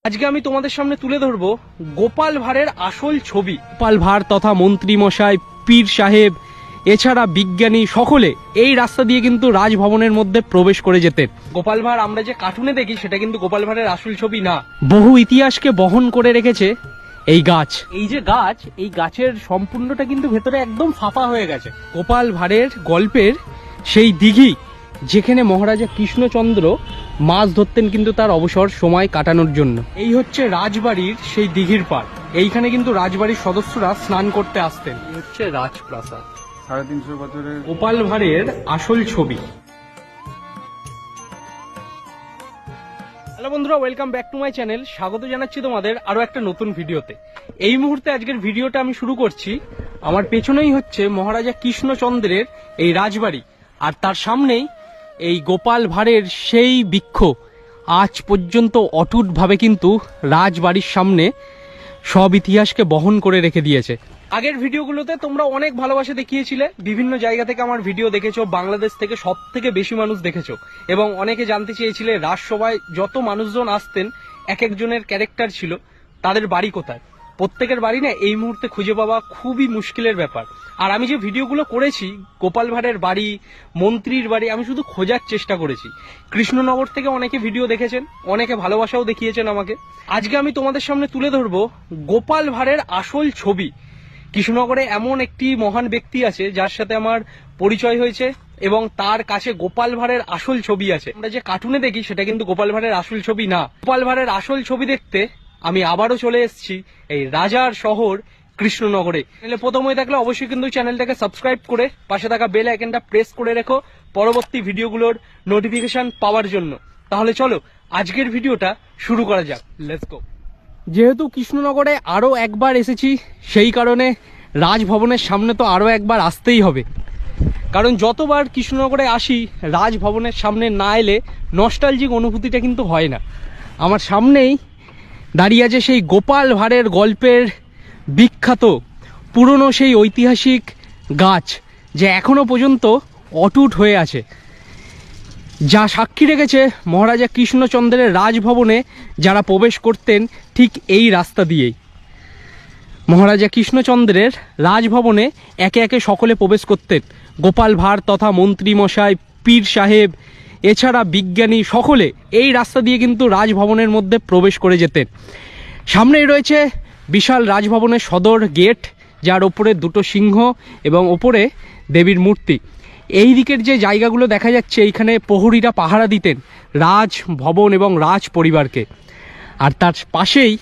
আজকে আমি তোমাদের সামনে তুলে ধরবো গোপাল ভাঁড়ের আসল ছবি। গোপাল ভাঁড় তথা মন্ত্রী মশাই, পীর সাহেব, এছাড়া বিজ্ঞানী সকলে এই রাস্তা দিয়ে কিন্তু রাজভবনের মধ্যে প্রবেশ করে যেতেন। গোপাল ভাঁড় আমরা যে কার্টুনে দেখি সেটা কিন্তু গোপাল ভাঁড়ের আসল ছবি না। বহু ইতিহাসকে বহন করে রেখেছে এই গাছ। এই যে গাছ, এই গাছের সম্পূর্ণটা কিন্তু ভেতরে একদম ফাঁপা হয়ে গেছে। গোপাল ভাঁড়ের গল্পের সেই দিঘি যেখানে মহারাজা কৃষ্ণচন্দ্র মাছ ধরতেন কিন্তু তার অবসর সময় কাটানোর জন্য। এই হচ্ছে রাজবাড়ির সেই দিঘির পাড়। এইখানে কিন্তু রাজবাড়ির সদস্যরা স্নান করতে আসতেন। এই হচ্ছে রাজপ্রাসাদ। 350 বছরের গোপাল ভাঁড়ের আসল ছবি। হ্যালো বন্ধুরা, welcome back to my channel. স্বাগত জানাচ্ছি তোমাদের আরো একটা নতুন ভিডিওতে। এই মুহূর্তে আজকের ভিডিওটা আমি শুরু করছি। আমার পেছনেই হচ্ছে মহারাজা কৃষ্ণচন্দ্রের এই রাজবাড়ি, আর তার সামনেই এই গোপাল ভাঁড়ের সেই বৃক্ষ আজ পর্যন্ত অটুটভাবে কিন্তু রাজবাড়ির সামনে সব ইতিহাসকে বহন করে রেখে দিয়েছে। আগের ভিডিওগুলোতে তোমরা অনেক ভালোবাসা দেখিয়েছিলে, বিভিন্ন জায়গা থেকে আমার ভিডিও দেখেছো, বাংলাদেশ থেকে সব থেকে বেশি মানুষ দেখেছো, এবং অনেকে জানতে চেয়েছিলে রাজসভায় যত মানুষজন আসতেন এক একজনের ক্যারেক্টার ছিল, তাদের বাড়ি কোথায়। প্রত্যেকের বাড়ি না এই মুহূর্তে খুঁজে পাওয়া খুবই মুশকিলের ব্যাপার। আর আমি যে ভিডিওগুলো করেছি গোপাল ভাঁড়ের বাড়ি, মন্ত্রীর বাড়ি, আমি শুধু খোঁজার চেষ্টা করেছি। কৃষ্ণনগর থেকে অনেকে ভিডিও দেখেছেন, অনেকে ভালোবাসাও দেখিয়েছেন আমাকে। আজকে আমি তোমাদের সামনে তুলে ধরবো গোপাল ভাঁড়ের আসল ছবি। কৃষ্ণনগরে এমন একটি মহান ব্যক্তি আছে যার সাথে আমার পরিচয় হয়েছে, এবং তার কাছে গোপাল ভাঁড়ের আসল ছবি আছে। আমরা যে কার্টুনে দেখি সেটা কিন্তু গোপাল ভাঁড়ের আসল ছবি না। গোপাল ভাঁড়ের আসল ছবি দেখতে আমি আবারও চলে এসেছি এই রাজার শহর কৃষ্ণনগরে। প্রথম হয়ে থাকলে অবশ্যই কিন্তু চ্যানেলটাকে সাবস্ক্রাইব করে পাশে থাকা বেল আইকনটা প্রেস করে রেখো পরবর্তী ভিডিওগুলোর নোটিফিকেশন পাওয়ার জন্য। তাহলে চলো আজকের ভিডিওটা শুরু করা যাক, লেটস গো। যেহেতু কৃষ্ণনগরে আরও একবার এসেছি, সেই কারণে রাজভবনের সামনে তো আরও একবার আসতেই হবে। কারণ যতবার কৃষ্ণনগরে আসি রাজভবনের সামনে না এলে নস্টালজিক অনুভূতিটা কিন্তু হয় না। আমার সামনেই দাঁড়িয়ে আছে সেই গোপাল ভাঁড়ের গল্পের বিখ্যাত পুরনো সেই ঐতিহাসিক গাছ, যে এখনো পর্যন্ত অটুট হয়ে আছে, যা সাক্ষী রেখেছে মহারাজা কৃষ্ণচন্দ্রের রাজভবনে যারা প্রবেশ করতেন ঠিক এই রাস্তা দিয়েই। মহারাজা কৃষ্ণচন্দ্রের রাজভবনে একে একে সকলে প্রবেশ করতেন। গোপাল ভাঁড় তথা মন্ত্রী মশাই, পীর সাহেব, এছাড়া বিজ্ঞানী সকলে এই রাস্তা দিয়ে কিন্তু রাজভবনের মধ্যে প্রবেশ করে যেতেন। সামনেই রয়েছে বিশাল রাজভবনের সদর গেট, যার ওপরে দুটো সিংহ এবং ওপরে দেবীর মূর্তি। এই দিকের যে জায়গাগুলো দেখা যাচ্ছে এইখানে প্রহরীরা পাহারা দিতেন রাজভবন এবং রাজ পরিবারকে। আর তার পাশেই